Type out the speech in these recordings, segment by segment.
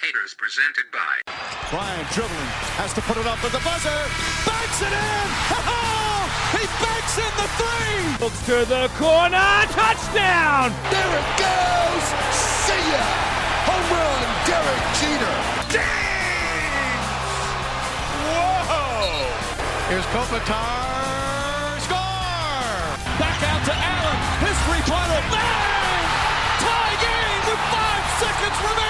Haters presented by Bryant dribbling, has to put it up at the buzzer, banks it in! Oh, he banks in the three! Looks to the corner, touchdown! There it goes! See ya! Home run, Derek Jeter! Dang! Whoa! Here's Kopitar, score! Back out to Allen, his three-pointer, bang! Tie game with 5 seconds remaining!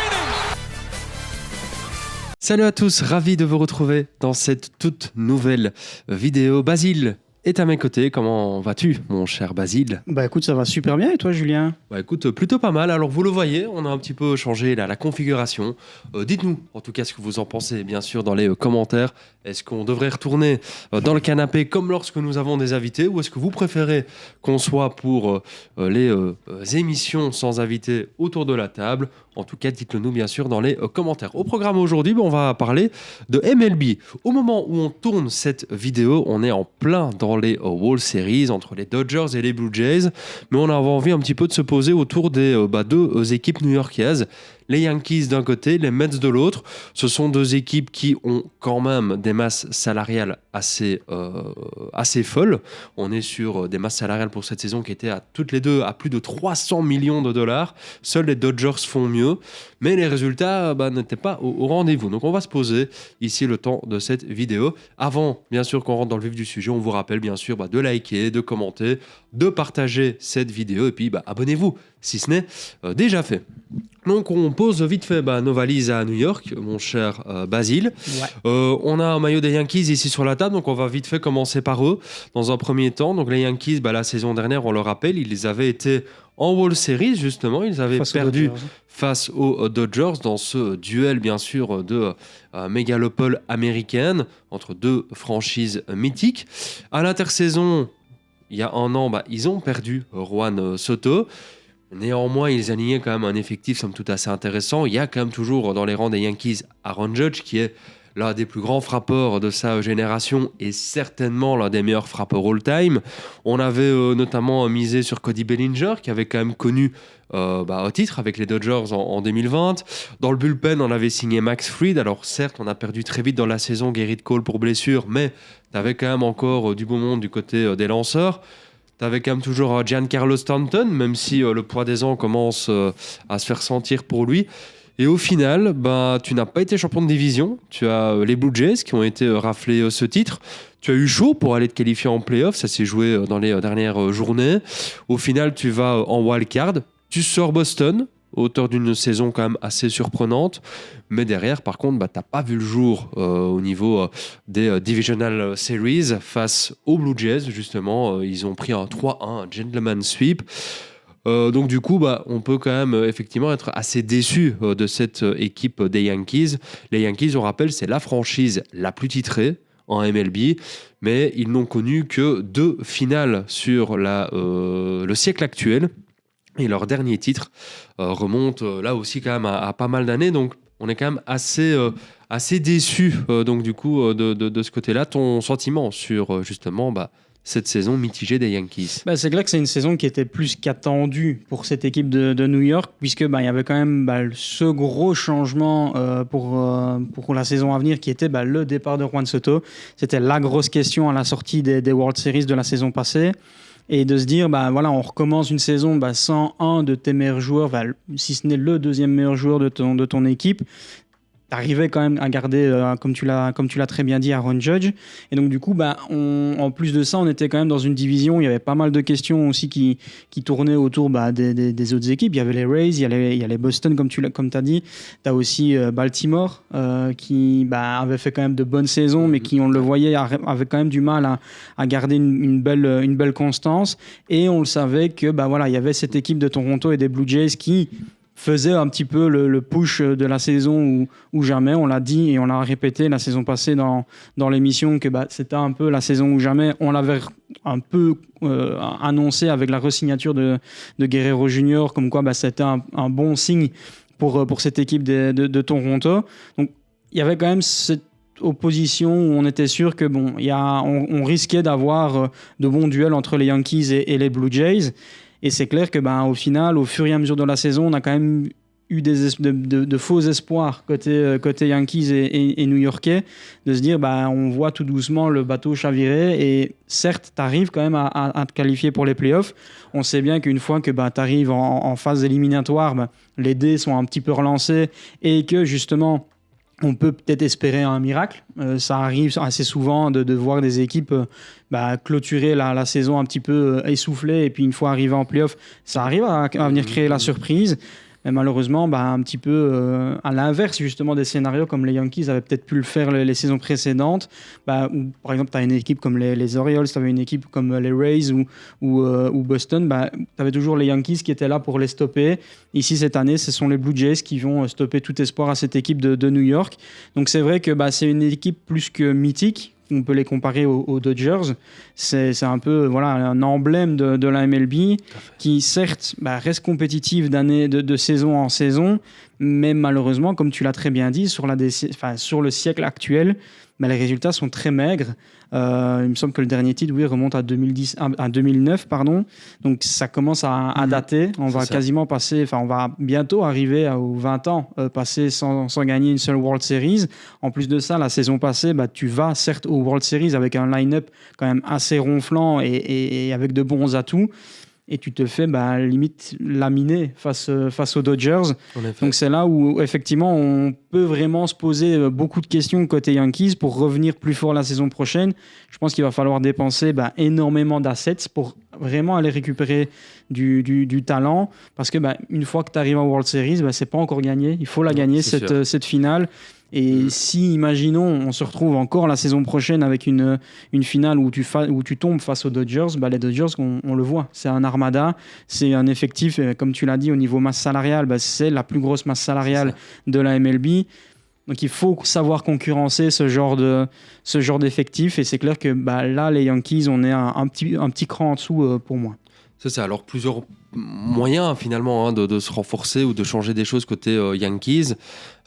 Salut à tous, ravi de vous retrouver dans cette toute nouvelle vidéo. Basile est à mes côtés, comment vas-tu mon cher Basile ? Bah écoute, ça va super bien et toi Julien ? Bah écoute, plutôt pas mal. Alors vous le voyez, on a un petit peu changé la configuration. Dites-nous en tout cas ce que vous en pensez, bien sûr, dans les commentaires. Est-ce qu'on devrait retourner dans le canapé comme lorsque nous avons des invités, ou est-ce que vous préférez qu'on soit pour les émissions sans invités autour de la table ? En tout cas, dites-le nous bien sûr dans les commentaires. Au programme aujourd'hui, on va parler de MLB. Au moment où on tourne cette vidéo, on est en plein dans les World Series entre les Dodgers et les Blue Jays, mais on avait envie un petit peu de se poser autour des deux équipes new-yorkaises. Les Yankees d'un côté, les Mets de l'autre. Ce sont deux équipes qui ont quand même des masses salariales assez folles. On est sur des masses salariales pour cette saison qui étaient toutes les deux à plus de 300 millions de dollars. Seuls les Dodgers font mieux, mais les résultats n'étaient pas au rendez-vous. Donc on va se poser ici le temps de cette vidéo. Avant, bien sûr, qu'on rentre dans le vif du sujet, on vous rappelle bien sûr de liker, de commenter, de partager cette vidéo et puis abonnez-vous si ce n'est déjà fait. Donc on pose vite fait nos valises à New York, mon cher Basile. Ouais. On a un maillot des Yankees ici sur la table, donc on va vite fait commencer par eux dans un premier temps. Donc les Yankees, la saison dernière, on le rappelle, ils avaient été en World Series justement, ils avaient perdu face aux Dodgers dans ce duel bien sûr de mégalopole américaine entre deux franchises mythiques. À l'intersaison, il y a un an, ils ont perdu Juan Soto. Néanmoins, ils alignaient quand même un effectif somme toute assez intéressant. Il y a quand même toujours dans les rangs des Yankees Aaron Judge, qui est l'un des plus grands frappeurs de sa génération et certainement l'un des meilleurs frappeurs all-time. On avait notamment misé sur Cody Bellinger, qui avait quand même connu au titre avec les Dodgers en 2020. Dans le bullpen, on avait signé Max Fried. Alors certes, on a perdu très vite dans la saison Gerrit Cole pour blessure, mais t'avais quand même encore du beau monde du côté des lanceurs. T'avais quand même toujours Giancarlo Stanton, même si le poids des ans commence à se faire sentir pour lui. Et au final, tu n'as pas été champion de division. Tu as les Blue Jays qui ont été raflés ce titre. Tu as eu chaud pour aller te qualifier en play-off. Ça s'est joué dans les dernières journées. Au final, tu vas en wild-card. Tu sors Boston, auteur d'une saison quand même assez surprenante. Mais derrière, par contre, t'as pas vu le jour au niveau des Divisional Series face aux Blue Jays, justement. Ils ont pris un 3-1, un gentleman sweep. Donc du coup, on peut quand même effectivement être assez déçu de cette équipe des Yankees. Les Yankees, on rappelle, c'est la franchise la plus titrée en MLB, mais ils n'ont connu que 2 finales sur le siècle actuel. Et leur dernier titre remonte là aussi quand même à pas mal d'années. Donc on est quand même assez déçu donc du coup de ce côté-là. Ton sentiment sur justement cette saison mitigée des Yankees? C'est clair que c'est une saison qui était plus qu'attendue pour cette équipe de New York, puisque il y avait quand même ce gros changement pour la saison à venir qui était le départ de Juan Soto. C'était la grosse question à la sortie des World Series de la saison passée. Et de se dire, on recommence une saison sans un de tes meilleurs joueurs, si ce n'est le deuxième meilleur joueur de ton équipe. T'arrivais quand même à garder, comme tu l'as très bien dit, Aaron Judge. Et donc, du coup, en plus de ça, on était quand même dans une division où il y avait pas mal de questions aussi qui tournaient autour des autres équipes. Il y avait les Rays, il y a les Boston, comme tu as dit. Tu as aussi Baltimore, qui avait fait quand même de bonnes saisons, mais qui, on le voyait, avait quand même du mal à garder une belle constance. Et on le savait que, il y avait cette équipe de Toronto et des Blue Jays qui faisait un petit peu le push de la saison ou jamais. On l'a dit et on l'a répété la saison passée dans l'émission que c'était un peu la saison ou jamais. On l'avait un peu annoncé avec la re-signature de Guerrero Jr. comme quoi c'était un bon signe pour cette équipe de Toronto. Donc il y avait quand même cette opposition où on était sûr que on risquait d'avoir de bons duels entre les Yankees et les Blue Jays. Et c'est clair que au final, au fur et à mesure de la saison, on a quand même eu de faux espoirs côté Yankees et New-Yorkais, de se dire on voit tout doucement le bateau chavirer et certes tu arrives quand même à te qualifier pour les playoffs. On sait bien qu'une fois que tu arrives en phase éliminatoire, les dés sont un petit peu relancés et que justement on peut peut-être espérer un miracle. Ça arrive assez souvent de voir des équipes clôturer la saison un petit peu essoufflée et puis une fois arrivé en play-off, ça arrive à venir créer la surprise. Mais malheureusement, un petit peu à l'inverse justement des scénarios comme les Yankees avaient peut-être pu le faire les saisons précédentes, où par exemple tu as une équipe comme les Orioles, tu avais une équipe comme les Rays ou Boston, tu avais toujours les Yankees qui étaient là pour les stopper. Ici cette année, ce sont les Blue Jays qui vont stopper tout espoir à cette équipe de New York. Donc c'est vrai que c'est une équipe plus que mythique. On peut les comparer aux Dodgers. C'est un peu un emblème de la MLB qui, certes, reste compétitive de saison en saison, mais malheureusement, comme tu l'as très bien dit, sur le siècle actuel, les résultats sont très maigres. Il me semble que le dernier titre remonte à 2009. Donc ça commence à dater. On va bientôt arriver aux 20 ans passer sans gagner une seule World Series. En plus de ça, la saison passée, tu vas certes aux World Series avec un line-up quand même assez ronflant et avec de bons atouts. Et tu te fais limite laminer face aux Dodgers. Donc c'est là où effectivement on peut vraiment se poser beaucoup de questions côté Yankees pour revenir plus fort la saison prochaine. Je pense qu'il va falloir dépenser énormément d'assets pour vraiment aller récupérer du talent, parce que une fois que tu arrives en World Series, c'est pas encore gagné. Il faut la gagner cette finale. Et si, imaginons, on se retrouve encore la saison prochaine avec une finale où tu tombes face aux Dodgers, les Dodgers, on le voit, c'est un armada, c'est un effectif, comme tu l'as dit, au niveau masse salariale, c'est la plus grosse masse salariale de la MLB. Donc il faut savoir concurrencer ce genre d'effectif, et c'est clair que là, les Yankees, on est un petit cran en dessous pour moi. C'est ça, alors plusieurs moyens finalement de se renforcer ou de changer des choses côté Yankees.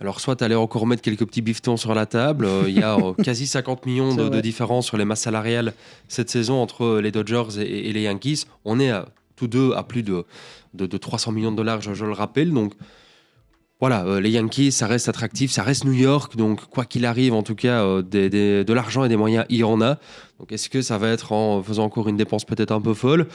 Alors soit tu allais encore mettre quelques petits bifetons sur la table, il y a quasi 50 millions de différence sur les masses salariales cette saison entre les Dodgers et les Yankees. On est tous deux à plus de 300 millions de dollars, je le rappelle, donc voilà, les Yankees, ça reste attractif, ça reste New York, donc quoi qu'il arrive, en tout cas, de l'argent et des moyens, il y en a. Donc est-ce que ça va être en faisant encore une dépense peut-être un peu folle ?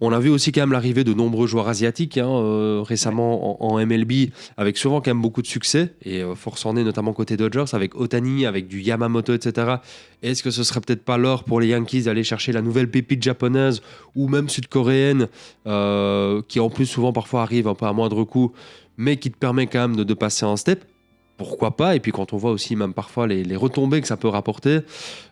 On a vu aussi quand même l'arrivée de nombreux joueurs asiatiques récemment en MLB, avec souvent quand même beaucoup de succès, et force en est notamment côté Dodgers, avec Ohtani, avec du Yamamoto, etc. Est-ce que ce serait peut-être pas l'heure pour les Yankees d'aller chercher la nouvelle pépite japonaise ou même sud-coréenne, qui en plus souvent parfois arrive un peu à moindre coût, mais qui te permet quand même de passer un step, pourquoi pas. Et puis quand on voit aussi même parfois les retombées que ça peut rapporter,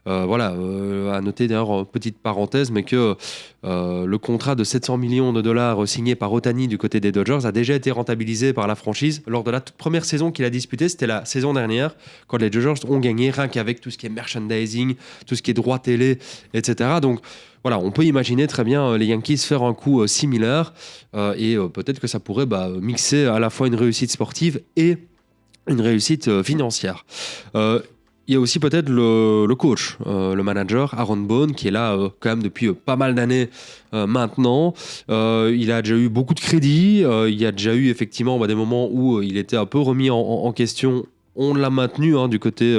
à noter d'ailleurs, petite parenthèse, mais que le contrat de 700 millions de dollars signé par Ohtani du côté des Dodgers a déjà été rentabilisé par la franchise lors de la toute première saison qu'il a disputée. C'était la saison dernière, quand les Dodgers ont gagné, rien qu'avec tout ce qui est merchandising, tout ce qui est droit télé, etc. Donc voilà, on peut imaginer très bien les Yankees faire un coup similaire, et peut-être que ça pourrait mixer à la fois une réussite sportive et une réussite financière. Il y a aussi peut-être le coach, le manager, Aaron Boone, qui est là quand même depuis pas mal d'années maintenant. Il a déjà eu beaucoup de crédit. Il y a déjà eu effectivement des moments où il était un peu remis en question. On l'a maintenu du côté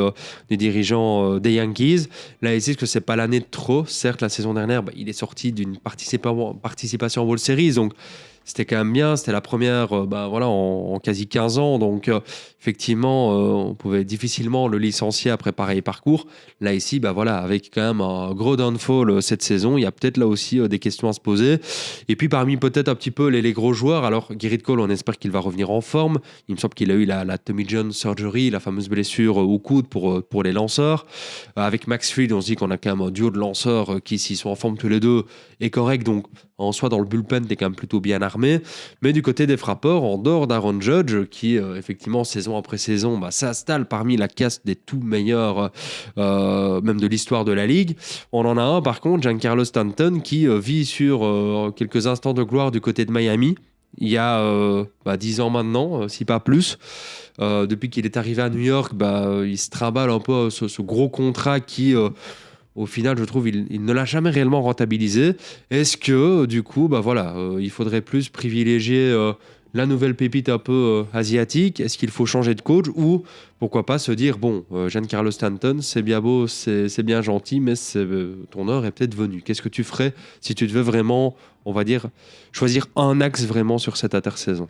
des dirigeants des Yankees. Là, ici, que c'est pas l'année de trop. Certes, la saison dernière, il est sorti d'une participation en World Series, donc c'était quand même bien. C'était la première en quasi 15 ans. Donc, effectivement, on pouvait difficilement le licencier après pareil parcours. Là, ici, avec quand même un gros downfall cette saison, il y a peut-être là aussi des questions à se poser. Et puis, parmi peut-être un petit peu les gros joueurs, alors Gerrit Cole, on espère qu'il va revenir en forme. Il me semble qu'il a eu la Tommy John surgery, la fameuse blessure au coude pour les lanceurs. Avec Max Fried, on se dit qu'on a quand même un duo de lanceurs qui, s'ils sont en forme tous les deux, est correct. Donc, en soi, dans le bullpen, t'es quand même plutôt bien armé. Mais du côté des frappeurs, en dehors d'Aaron Judge, qui, effectivement, saison après saison, s'installe parmi la caste des tout meilleurs, même de l'histoire de la Ligue, on en a un, par contre, Giancarlo Stanton, qui vit sur quelques instants de gloire du côté de Miami. Il y a 10 ans maintenant, si pas plus. Depuis qu'il est arrivé à New York, il se trimballe un peu ce gros contrat qui... au final, je trouve il ne l'a jamais réellement rentabilisé. Est-ce que, du coup, il faudrait plus privilégier la nouvelle pépite un peu asiatique? Est-ce qu'il faut changer de coach ou pourquoi pas se dire Giancarlo Stanton, c'est bien beau, c'est bien gentil, mais ton heure est peut-être venue. Qu'est-ce que tu ferais si tu devais vraiment, on va dire, choisir un axe vraiment sur cette intersaison?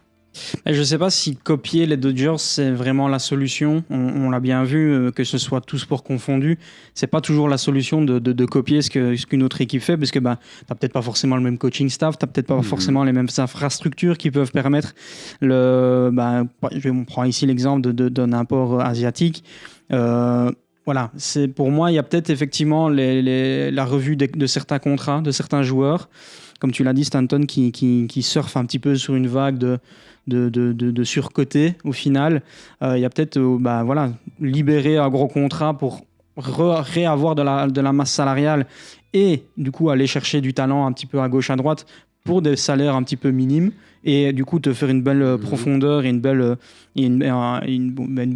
Je ne sais pas si copier les Dodgers, c'est vraiment la solution. On l'a bien vu, que ce soit tous sports confondus. Ce n'est pas toujours la solution de copier ce qu'une autre équipe fait, parce que tu n'as peut-être pas forcément le même coaching staff, tu n'as peut-être pas forcément les mêmes infrastructures qui peuvent permettre. On prend ici l'exemple d'un import asiatique. Voilà, pour moi, il y a peut-être effectivement la revue de certains contrats, de certains joueurs. Comme tu l'as dit, Stanton qui surfe un petit peu sur une vague de surcoté au final. Il y a peut-être libérer un gros contrat pour réavoir de la masse salariale et du coup aller chercher du talent un petit peu à gauche à droite pour des salaires un petit peu minimes et du coup te faire une belle profondeur et une belle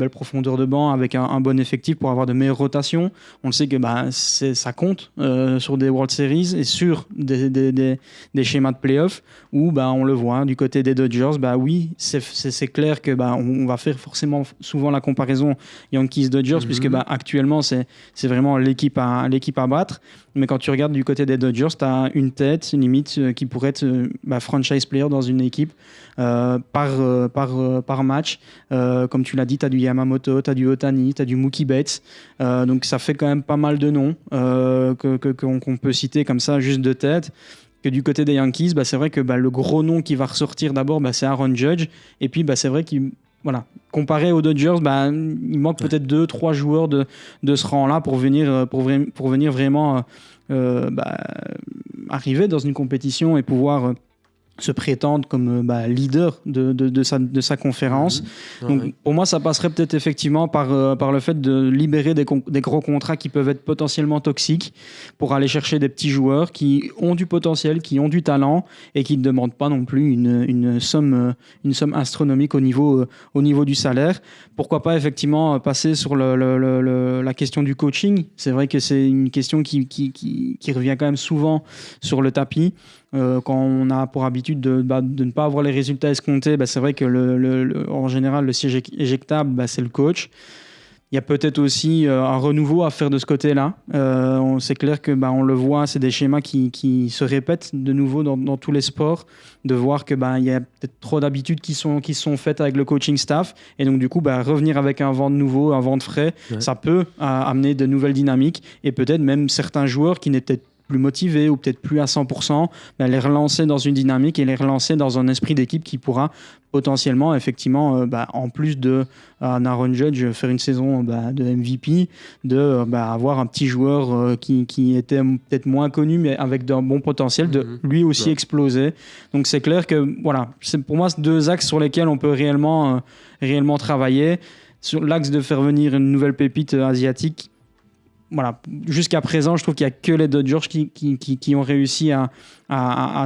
profondeur de banc avec un bon effectif pour avoir de meilleures rotations. On le sait que ça compte sur des World Series et sur des schémas de playoff où on le voit du côté des Dodgers. Oui, c'est clair que on va faire forcément souvent la comparaison Yankees-Dodgers puisque actuellement c'est vraiment l'équipe à battre. Mais quand tu regardes du côté des Dodgers, tu as une tête, une limite qui pourrait être franchise player dans une équipe par match. Comme tu l'as dit, tu as du Yamamoto, tu as du Ohtani, tu as du Mookie Betts. Donc ça fait quand même pas mal de noms qu'on peut citer comme ça, juste de tête. Que du côté des Yankees, c'est vrai que le gros nom qui va ressortir d'abord, c'est Aaron Judge. Et puis c'est vrai qu'il... Voilà. Comparé aux Dodgers, il manque peut-être 2-3 joueurs de ce rang-là pour venir vraiment arriver dans une compétition et pouvoir se prétendre comme leader de sa conférence. Donc, pour moi, ça passerait peut-être effectivement par le fait de libérer des gros contrats qui peuvent être potentiellement toxiques pour aller chercher des petits joueurs qui ont du potentiel, qui ont du talent et qui ne demandent pas non plus une somme astronomique au niveau du salaire. Pourquoi pas effectivement passer sur la question du coaching. C'est vrai que c'est une question qui revient quand même souvent sur le tapis. Quand on a pour habitude de ne pas avoir les résultats escomptés, c'est vrai que en général, le siège éjectable, c'est le coach. Il y a peut-être aussi un renouveau à faire de ce côté-là. C'est clair que on le voit, c'est des schémas qui se répètent de nouveau dans tous les sports, de voir que il y a peut-être trop d'habitudes qui sont faites avec le coaching staff, et donc du coup revenir avec un vent de nouveau, un vent de frais, ça peut amener de nouvelles dynamiques et peut-être même certains joueurs qui n'étaient plus motivés ou peut-être plus à 100%, les relancer dans une dynamique et les relancer dans un esprit d'équipe qui pourra potentiellement, effectivement, en plus de Aaron Judge, faire une saison de MVP, avoir un petit joueur qui était peut-être moins connu, mais avec d'un bon potentiel, de lui aussi exploser. Donc c'est clair que, voilà, c'est pour moi 2 axes sur lesquels on peut réellement travailler. Sur l'axe de faire venir une nouvelle pépite asiatique, voilà, jusqu'à présent, je trouve qu'il n'y a que les Dodgers qui ont réussi à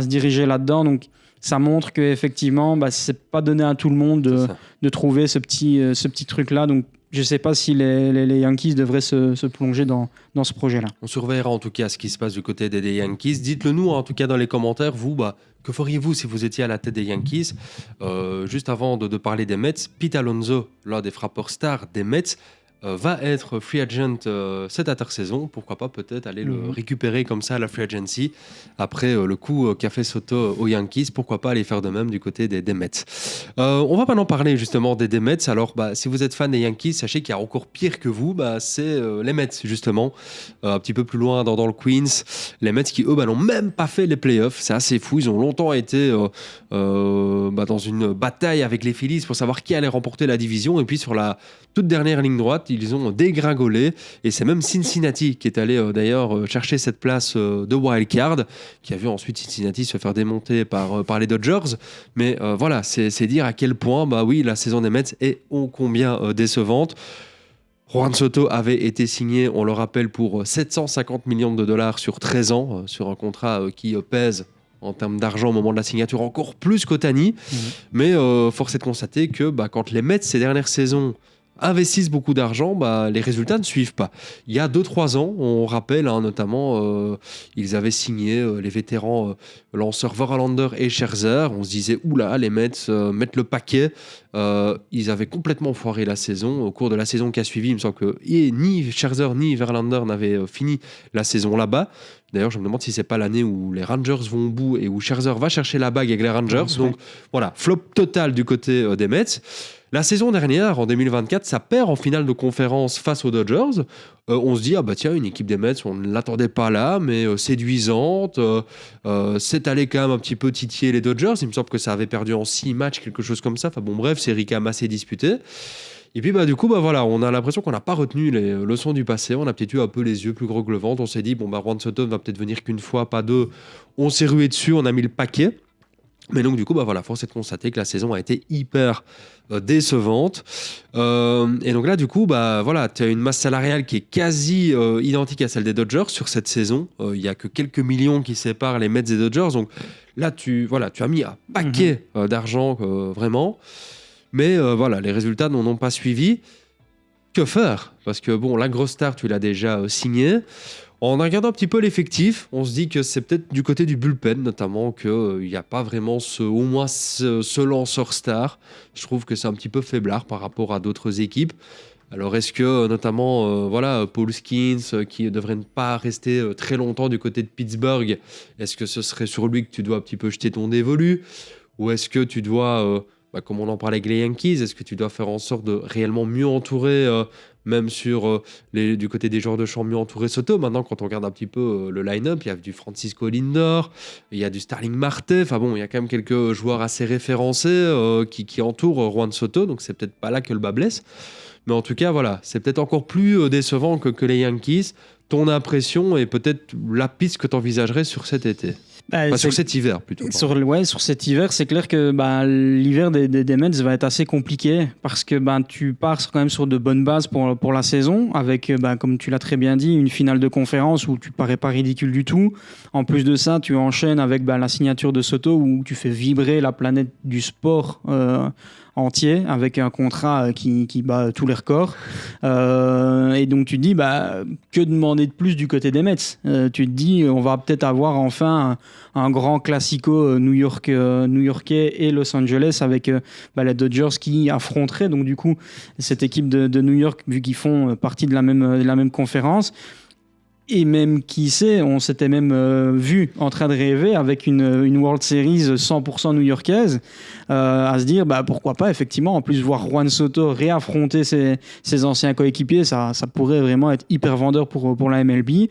se diriger là-dedans. Donc, ça montre qu'effectivement, ce n'est pas donné à tout le monde de trouver ce petit truc-là. Donc, je ne sais pas si les Yankees devraient se plonger dans ce projet-là. On surveillera en tout cas ce qui se passe du côté des Yankees. Dites-le nous, en tout cas, dans les commentaires, vous, que feriez-vous si vous étiez à la tête des Yankees? Juste avant de parler des Mets, Pete Alonso, l'un des frappeurs stars des Mets, va être free agent cette intersaison. Pourquoi pas peut-être aller le récupérer comme ça à la free agency après le coup qu'a fait Soto aux Yankees. Pourquoi pas aller faire de même du côté des Mets. On va maintenant parler justement des Mets. Alors si vous êtes fan des Yankees, sachez qu'il y a encore pire que vous, c'est les Mets justement, un petit peu plus loin dans le Queens. Les Mets qui eux n'ont même pas fait les playoffs. C'est assez fou. Ils ont longtemps été dans une bataille avec les Phillies pour savoir qui allait remporter la division, et puis sur la toute dernière ligne droite, ils ont dégringolé, et c'est même Cincinnati qui est allé d'ailleurs chercher cette place de wild card, qui a vu ensuite Cincinnati se faire démonter par les Dodgers. Mais voilà, c'est dire à quel point la saison des Mets est ô combien décevante. Juan Soto avait été signé, on le rappelle, pour $750 millions sur 13 ans, sur un contrat qui pèse en termes d'argent au moment de la signature encore plus qu'Ohtani. Mais force est de constater que quand les Mets ces dernières saisons investissent beaucoup d'argent, les résultats ne suivent pas. Il y a 2-3 ans, on rappelle notamment, ils avaient signé les vétérans lanceurs Verlander et Scherzer. On se disait, oula, les Mets mettent le paquet. Ils avaient complètement foiré la saison. Au cours de la saison qui a suivi, il me semble que ni Scherzer ni Verlander n'avaient fini la saison là-bas. D'ailleurs, je me demande si c'est pas l'année où les Rangers vont au bout et où Scherzer va chercher la bague avec les Rangers. Donc voilà, flop total du côté des Mets. La saison dernière, en 2024, ça perd en finale de conférence face aux Dodgers. On se dit, tiens, une équipe des Mets, on ne l'attendait pas là, mais séduisante. C'est allé quand même un petit peu titiller les Dodgers. Il me semble que ça avait perdu en 6 matchs, quelque chose comme ça. Enfin bon, bref, série quand même assez disputée. Et puis du coup, voilà, on a l'impression qu'on n'a pas retenu les leçons du passé. On a peut-être eu un peu les yeux plus gros que le ventre. On s'est dit, Juan Soto ne va peut-être venir qu'une fois, pas deux. On s'est rué dessus, on a mis le paquet. Mais donc du coup, force est de constater que la saison a été hyper décevante. Et donc là, du coup, tu as une masse salariale qui est quasi identique à celle des Dodgers sur cette saison. Il n'y a que quelques millions qui séparent les Mets et Dodgers. Donc là, tu as mis un paquet d'argent, vraiment. Mais les résultats n'en ont pas suivi. Que faire ? Parce que la grosse star, tu l'as déjà signée. En regardant un petit peu l'effectif, on se dit que c'est peut-être du côté du bullpen, notamment, qu'il n'y a pas vraiment au moins ce lanceur star. Je trouve que c'est un petit peu faiblard par rapport à d'autres équipes. Alors, est-ce que, notamment, Paul Skeens, qui ne devrait pas rester très longtemps du côté de Pittsburgh, est-ce que ce serait sur lui que tu dois un petit peu jeter ton dévolu ? Ou est-ce que tu dois, comme on en parlait avec les Yankees, est-ce que tu dois faire en sorte de réellement mieux entourer même du côté des joueurs de champ, mieux entouré Soto. Maintenant, quand on regarde un petit peu le line-up, il y a du Francisco Lindor, il y a du Starling Marte. Enfin bon, il y a quand même quelques joueurs assez référencés qui entourent Juan Soto. Donc, c'est peut-être pas là que le bas blesse. Mais en tout cas, voilà, c'est peut-être encore plus décevant que les Yankees. Ton impression et peut-être la piste que tu envisagerais sur cet été. Sur cet hiver plutôt. Sur cet hiver, c'est clair que l'hiver des Mets va être assez compliqué parce que tu pars quand même sur de bonnes bases pour la saison avec, comme tu l'as très bien dit, une finale de conférence où tu parais pas ridicule du tout. En plus de ça, tu enchaînes avec la signature de Soto où tu fais vibrer la planète du sport entier avec un contrat qui bat tous les records. Et donc tu te dis, que demander de plus du côté des Mets ? Tu te dis, on va peut-être avoir enfin un grand classico new-yorkais et Los Angeles avec les Dodgers qui affronteraient donc du coup cette équipe de New York vu qu'ils font partie de la même conférence. Et même, qui sait, on s'était même vu en train de rêver avec une World Series 100% new-yorkaise, à se dire pourquoi pas effectivement, en plus voir Juan Soto réaffronter ses anciens coéquipiers, ça pourrait vraiment être hyper vendeur pour la MLB.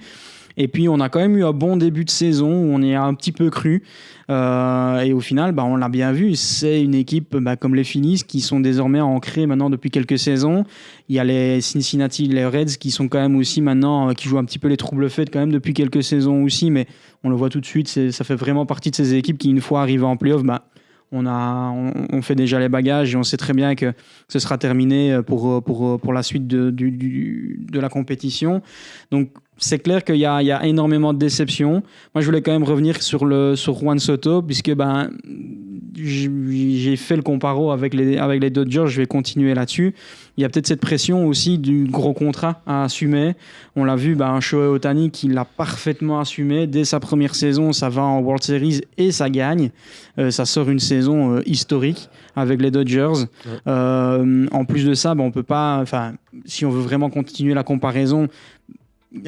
Et puis on a quand même eu un bon début de saison où on y a un petit peu cru et au final on l'a bien vu, c'est une équipe comme les Phillies qui sont désormais ancrés maintenant depuis quelques saisons. Il y a les Cincinnati, les Reds qui sont quand même aussi maintenant qui jouent un petit peu les troubles faits quand même depuis quelques saisons aussi, mais on le voit tout de suite, ça fait vraiment partie de ces équipes qui une fois arrivées en play-off on fait déjà les bagages et on sait très bien que ce sera terminé pour la suite de la compétition. Donc c'est clair qu'il y a énormément de déceptions. Moi, je voulais quand même revenir sur Juan Soto, puisque j'ai fait le comparo avec les Dodgers. Je vais continuer là-dessus. Il y a peut-être cette pression aussi du gros contrat à assumer. On l'a vu, Shohei Ohtani qui l'a parfaitement assumé. Dès sa première saison, ça va en World Series et ça gagne. Ça sort une saison historique avec les Dodgers. Ouais. En plus de ça, on peut pas... si on veut vraiment continuer la comparaison...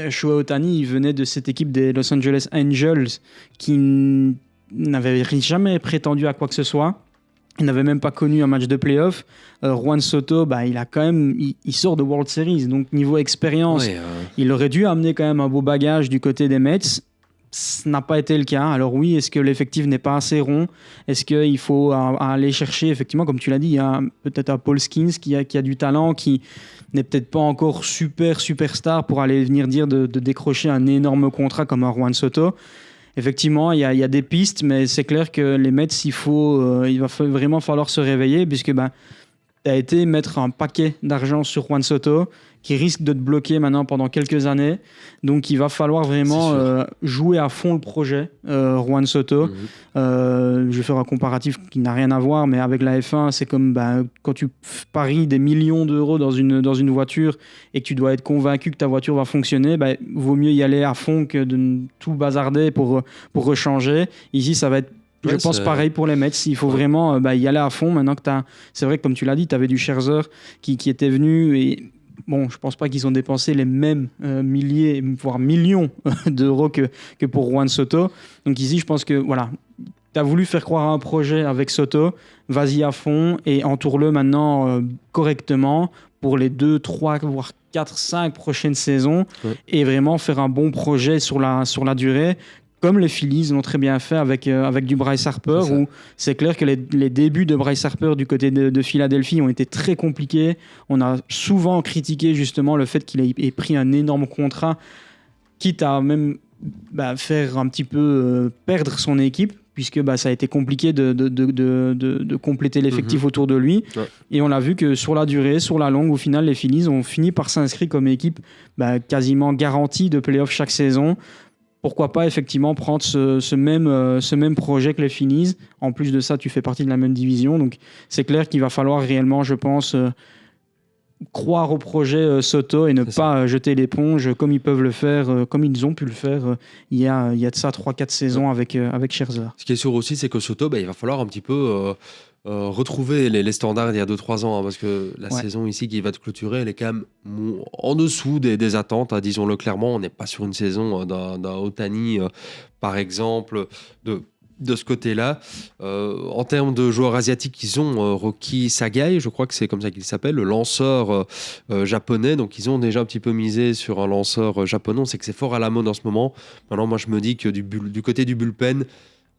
Shohei Ohtani, il venait de cette équipe des Los Angeles Angels qui n'avait jamais prétendu à quoi que ce soit. Il n'avait même pas connu un match de play-off. Juan Soto, il a quand même, il sort de World Series, donc niveau expérience, il aurait dû amener quand même un beau bagage du côté des Mets. Ce n'a pas été le cas. Alors oui, est-ce que l'effectif n'est pas assez rond ? Est-ce qu'il faut aller chercher, effectivement, comme tu l'as dit, il y a peut-être un Paul Skeens qui a du talent, qui n'est peut-être pas encore superstar pour aller venir dire de décrocher un énorme contrat comme un Juan Soto. Effectivement, il y a des pistes, mais c'est clair que les Mets, il va vraiment falloir se réveiller, puisque tu as été mettre un paquet d'argent sur Juan Soto qui risque de te bloquer maintenant pendant quelques années. Donc, il va falloir vraiment jouer à fond le projet, Juan Soto. Je vais faire un comparatif qui n'a rien à voir, mais avec la F1, c'est comme quand tu paries des millions d'euros dans une voiture et que tu dois être convaincu que ta voiture va fonctionner, vaut mieux y aller à fond que de tout bazarder pour rechanger. Ici, ça va être je pense pareil pour les Mets. Il faut vraiment y aller à fond. Maintenant que c'est vrai que, comme tu l'as dit, tu avais du Scherzer qui était venu et bon, je pense pas qu'ils ont dépensé les mêmes milliers, voire millions d'euros que pour Juan Soto. Donc ici, je pense que voilà, tu as voulu faire croire à un projet avec Soto, vas-y à fond et entoure-le maintenant correctement pour les 2, 3, voire 4, 5 prochaines saisons et vraiment faire un bon projet sur la durée. Comme les Phillies l'ont très bien fait avec du Bryce Harper, où c'est clair que les débuts de Bryce Harper du côté de Philadelphie ont été très compliqués. On a souvent critiqué justement le fait qu'il ait pris un énorme contrat, quitte à même faire un petit peu perdre son équipe, puisque ça a été compliqué de compléter l'effectif autour de lui. Ouais. Et on a vu que sur la durée, sur la longue, au final, les Phillies ont fini par s'inscrire comme équipe quasiment garantie de play-off chaque saison. Pourquoi pas effectivement prendre ce même projet que les Phillies. En plus de ça, tu fais partie de la même division. Donc, c'est clair qu'il va falloir réellement, je pense, croire au projet Soto et ne pas jeter l'éponge comme ils peuvent le faire, comme ils ont pu le faire il y a de ça 3-4 saisons avec Scherzer. Ce qui est sûr aussi, c'est que Soto, il va falloir un petit peu... retrouver les standards d'il y a 2-3 ans, parce que la saison ici qui va te clôturer, elle est quand même en dessous des attentes, disons-le clairement. On n'est pas sur une saison d'un Ohtani, par exemple, de ce côté-là. En termes de joueurs asiatiques, ils ont Roki Sagai, je crois que c'est comme ça qu'il s'appelle, le lanceur japonais. Donc ils ont déjà un petit peu misé sur un lanceur japonais. On sait que c'est fort à la mode en ce moment. Maintenant, moi je me dis que du côté du bullpen,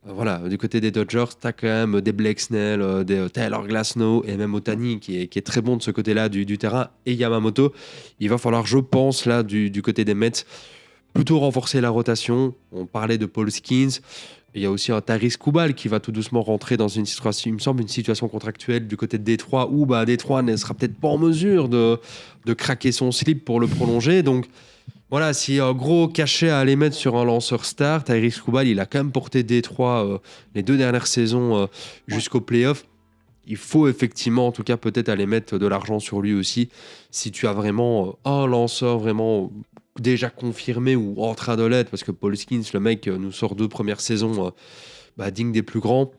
voilà, du côté des Dodgers, tu as quand même des Blake Snell, des Taylor Glasnow et même Ohtani qui est très bon de ce côté-là du terrain, et Yamamoto. Il va falloir, je pense, là, du côté des Mets, plutôt renforcer la rotation. On parlait de Paul Skeens. Il y a aussi un Taris Kubal qui va tout doucement rentrer dans une situation contractuelle du côté de Détroit, où Détroit ne sera peut-être pas en mesure de craquer son slip pour le prolonger. Donc, voilà, s'il y a un gros cachet à aller mettre sur un lanceur star, Taris Kubal, il a quand même porté Détroit les 2 dernières saisons jusqu'au play-off. Il faut effectivement, en tout cas, peut-être aller mettre de l'argent sur lui aussi. Si tu as vraiment un lanceur vraiment déjà confirmé ou en train de l'être, parce que Paul Skeens, le mec, nous sort 2 premières saisons dignes des plus grands.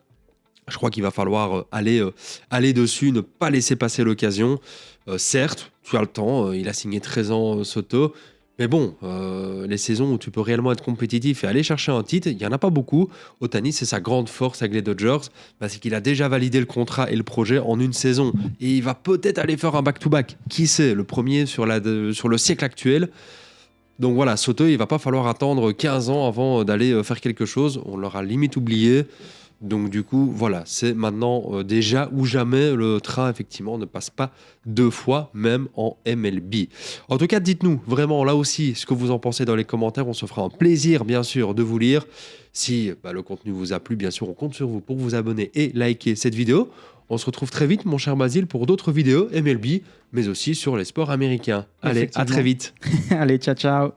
Je crois qu'il va falloir aller dessus, ne pas laisser passer l'occasion. Certes, tu as le temps, il a signé 13 ans Soto. Mais bon, les saisons où tu peux réellement être compétitif et aller chercher un titre, il n'y en a pas beaucoup. Ohtani, c'est sa grande force avec les Dodgers, c'est qu'il a déjà validé le contrat et le projet en une saison. Et il va peut-être aller faire un back-to-back. Qui sait, le premier sur le siècle actuel. Donc voilà, Soto, il ne va pas falloir attendre 15 ans avant d'aller faire quelque chose. On l'aura limite oublié. Donc du coup, voilà, c'est maintenant déjà ou jamais. Le train, effectivement, ne passe pas 2 fois, même en MLB. En tout cas, dites-nous vraiment là aussi ce que vous en pensez dans les commentaires. On se fera un plaisir, bien sûr, de vous lire. Si le contenu vous a plu, bien sûr, on compte sur vous pour vous abonner et liker cette vidéo. On se retrouve très vite, mon cher Basile, pour d'autres vidéos MLB, mais aussi sur les sports américains. Allez, à très vite. Allez, ciao, ciao.